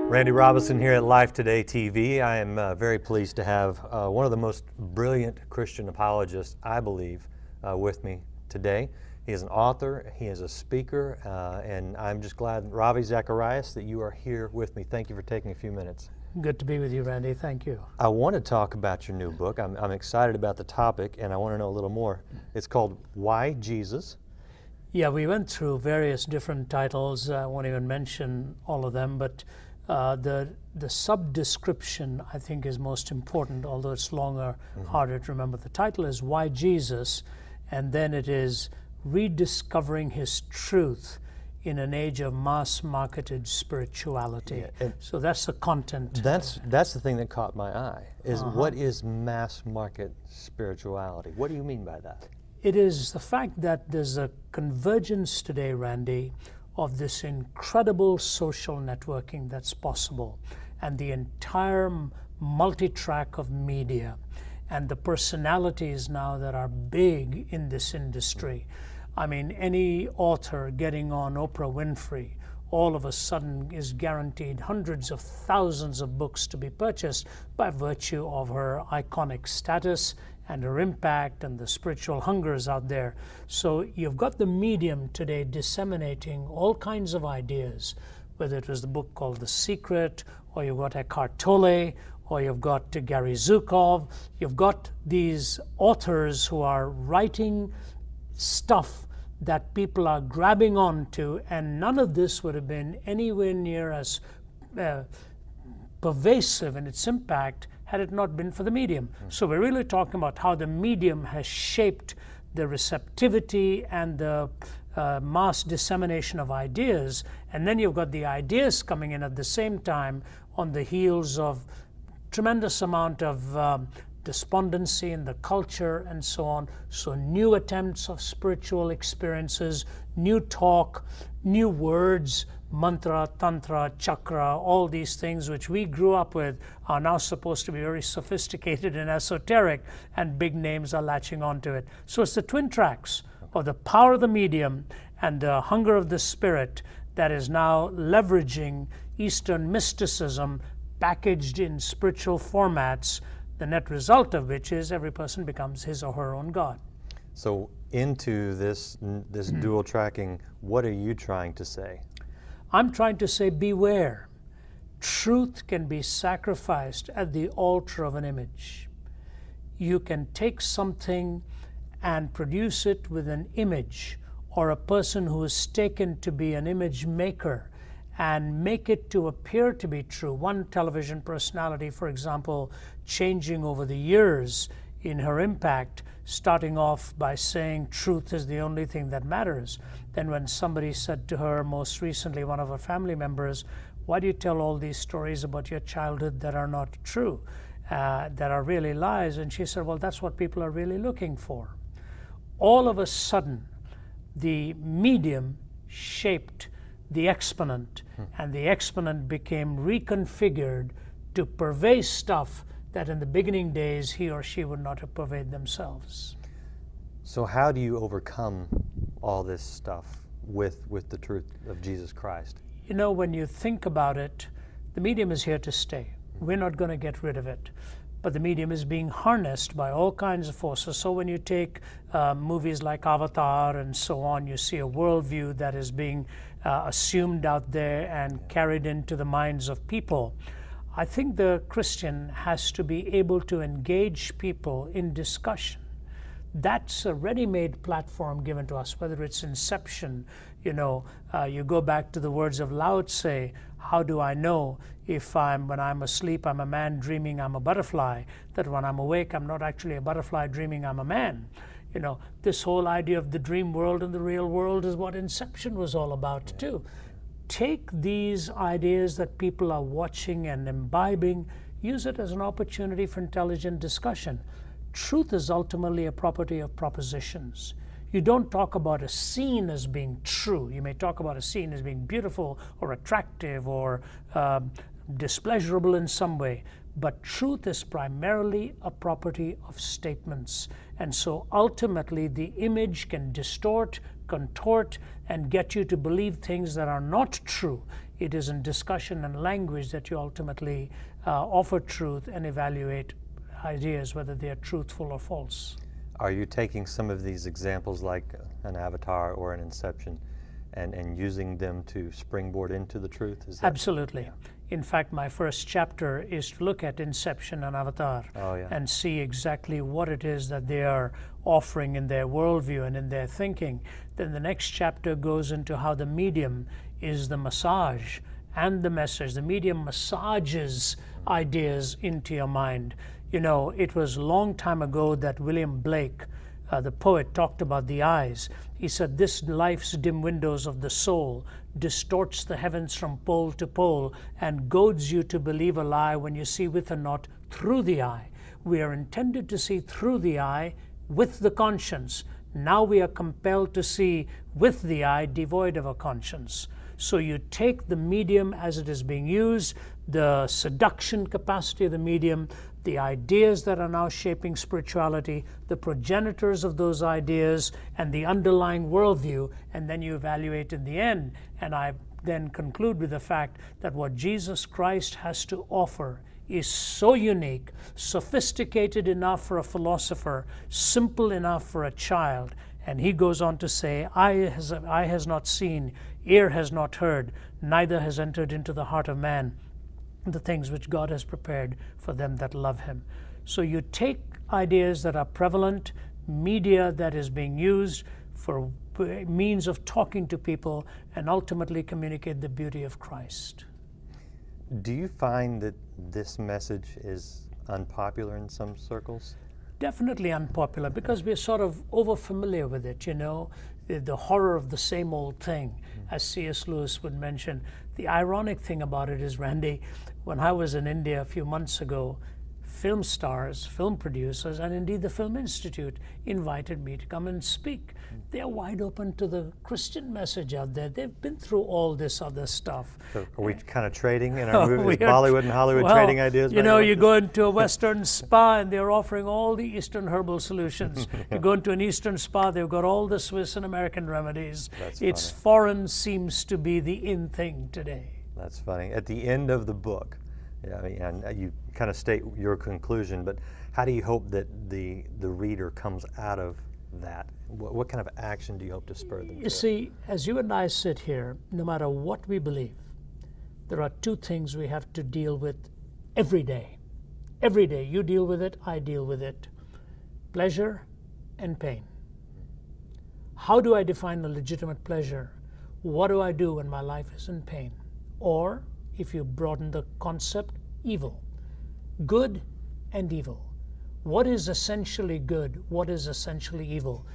Randy Robinson here at Life Today TV. I am very pleased to have one of the most brilliant Christian apologists, I believe, with me today. He is an author, he is a speaker, and I'm just glad, Ravi, Zacharias, that you are here with me. Thank you for taking a few minutes. Good to be with you, Randy. Thank you. I want to talk about your new book. I'm excited about the topic, and I want to know a little more. It's called Why Jesus? Yeah, we went through various different titles. I won't even mention all of them, but the sub-description, I think, is most important, although it's longer, harder to remember. The title is Why Jesus, and then it is Rediscovering His Truth in an Age of Mass-Marketed Spirituality. Yeah, so that's the content. That's the thing that caught my eye, is what is mass-market spirituality? What do you mean by that? It is the fact that there's a convergence today, Randy, of this incredible social networking that's possible, and the entire multi-track of media, and the personalities now that are big in this industry. I mean, any author getting on Oprah Winfrey all of a sudden is guaranteed hundreds of thousands of books to be purchased by virtue of her iconic status and her impact and the spiritual hungers out there. So you've got the medium today disseminating all kinds of ideas, whether it was the book called The Secret, or you've got Eckhart Tolle, or you've got Gary Zukov. You've got these authors who are writing stuff that people are grabbing onto, and none of this would have been anywhere near as pervasive in its impact had it not been for the medium. So we're really talking about how the medium has shaped the receptivity and the mass dissemination of ideas, and then you've got the ideas coming in at the same time on the heels of tremendous amount of despondency in the culture and so on. So new attempts of spiritual experiences, new talk, new words, mantra, tantra, chakra, all these things which we grew up with are now supposed to be very sophisticated and esoteric, and big names are latching onto it. So it's the twin tracks of the power of the medium and the hunger of the spirit that is now leveraging Eastern mysticism packaged in spiritual formats, the net result of which is every person becomes his or her own God. So into this dual tracking, what are you trying to say? I'm trying to say beware. Truth can be sacrificed at the altar of an image. You can take something and produce it with an image, or a person who is taken to be an image maker, and make it to appear to be true. One television personality, for example, changing over the years in her impact, starting off by saying truth is the only thing that matters. Then when somebody said to her, most recently one of her family members, why do you tell all these stories about your childhood that are not true, that are really lies? And she said, well, that's what people are really looking for. All of a sudden, the medium shaped the exponent, and the exponent became reconfigured to purvey stuff that in the beginning days he or she would not have purveyed themselves. So how do you overcome all this stuff with the truth of Jesus Christ? You know, when you think about it, the medium is here to stay. We're not going to get rid of it. But the medium is being harnessed by all kinds of forces. So when you take movies like Avatar and so on, you see a worldview that is being assumed out there and carried into the minds of people. I think the Christian has to be able to engage people in discussion. That's a ready-made platform given to us, whether it's inception. You know, you go back to the words of Lao Tse, how do I know if when I'm asleep, I'm a man dreaming I'm a butterfly, that when I'm awake, I'm not actually a butterfly dreaming I'm a man? You know, this whole idea of the dream world and the real world is what Inception was all about too. Take these ideas that people are watching and imbibing, use it as an opportunity for intelligent discussion. Truth is ultimately a property of propositions. You don't talk about a scene as being true. You may talk about a scene as being beautiful or attractive or displeasurable in some way, but truth is primarily a property of statements. And so ultimately the image can distort, contort, and get you to believe things that are not true. It is in discussion and language that you ultimately offer truth and evaluate ideas, whether they are truthful or false. Are you taking some of these examples like an Avatar or an Inception and using them to springboard into the truth? Is that, Absolutely. Yeah. In fact, my first chapter is to look at Inception and Avatar and see exactly what it is that they are offering in their worldview and in their thinking. Then the next chapter goes into how the medium is the massage and the message. The medium massages ideas into your mind. You know, it was a long time ago that William Blake, the poet, talked about the eyes. He said, "This life's dim windows of the soul distorts the heavens from pole to pole and goads you to believe a lie when you see with or not through the eye. We are intended to see through the eye with the conscience. Now we are compelled to see with the eye devoid of a conscience." So you take the medium as it is being used, the seduction capacity of the medium, the ideas that are now shaping spirituality, the progenitors of those ideas, and the underlying worldview, and then you evaluate in the end. And I then conclude with the fact that what Jesus Christ has to offer is so unique, sophisticated enough for a philosopher, simple enough for a child. And he goes on to say, eye has not seen, ear has not heard, neither has entered into the heart of man the things which God has prepared for them that love him. So you take ideas that are prevalent, media that is being used for means of talking to people, and ultimately communicate the beauty of Christ. Do you find that this message is unpopular in some circles? Definitely unpopular, because we're sort of over-familiar with it, you know, the horror of the same old thing, as C.S. Lewis would mention. The ironic thing about it is, Randy, when I was in India a few months ago, film stars, film producers, and indeed the Film Institute invited me to come and speak. They're wide open to the Christian message out there. They've been through all this other stuff. So are we kind of trading in our movies, Bollywood and Hollywood trading ideas? You know, you go into a Western spa and they're offering all the Eastern herbal solutions. You go into an Eastern spa, they've got all the Swiss and American remedies. It's funny. Foreign seems to be the in thing today. That's funny. At the end of the book, and you kind of state your conclusion, but how do you hope that the reader comes out of that? What kind of action do you hope to spur them to? You see, as you and I sit here, no matter what we believe, there are two things we have to deal with every day. Every day, you deal with it, I deal with it. Pleasure and pain. How do I define a legitimate pleasure? What do I do when my life is in pain? Or, if you broaden the concept, evil. Good and evil. What is essentially good? What is essentially evil?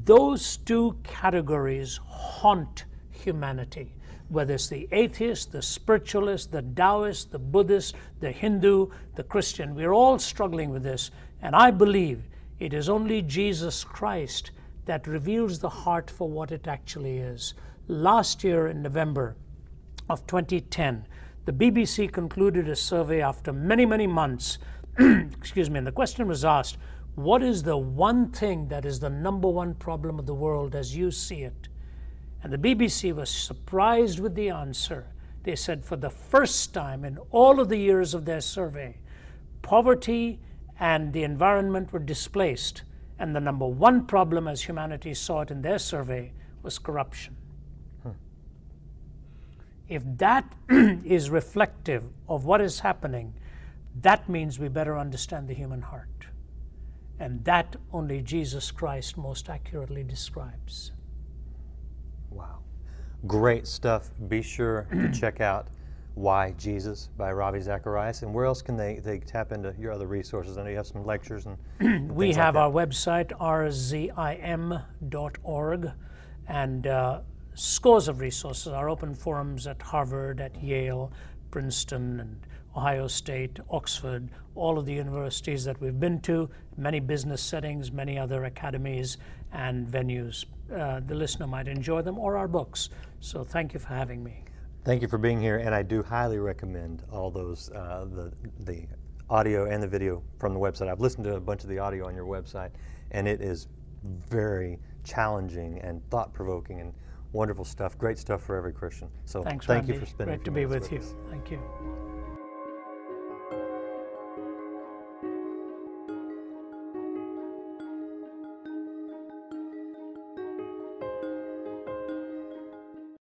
Those two categories haunt humanity. Whether it's the atheist, the spiritualist, the Taoist, the Buddhist, the Hindu, the Christian, we're all struggling with this. And I believe it is only Jesus Christ that reveals the heart for what it actually is. Last year in November of 2010, the BBC concluded a survey after many, many months, excuse me, and the question was asked, what is the one thing that is the number one problem of the world as you see it? And the BBC was surprised with the answer. They said for the first time in all of the years of their survey, poverty and the environment were displaced, and the number one problem as humanity saw it in their survey was corruption. If that is reflective of what is happening, that means we better understand the human heart. And that only Jesus Christ most accurately describes. Wow. Great stuff. Be sure to check out Why Jesus by Ravi Zacharias. And where else can they tap into your other resources? I know you have some lectures and we have our website, rzim.org, and scores of resources. Our open forums at Harvard, at Yale, Princeton, and Ohio State, Oxford, all of the universities that we've been to, many business settings, many other academies and venues. The listener might enjoy them, or our books. So thank you for having me. Thank you for being here, and I do highly recommend all those, the audio and the video from the website. I've listened to a bunch of the audio on your website, and it is very challenging and thought-provoking and wonderful stuff. Great stuff for every Christian. So Thanks, thank Randy. you for spending Great a to few be minutes with you. us. Thank you.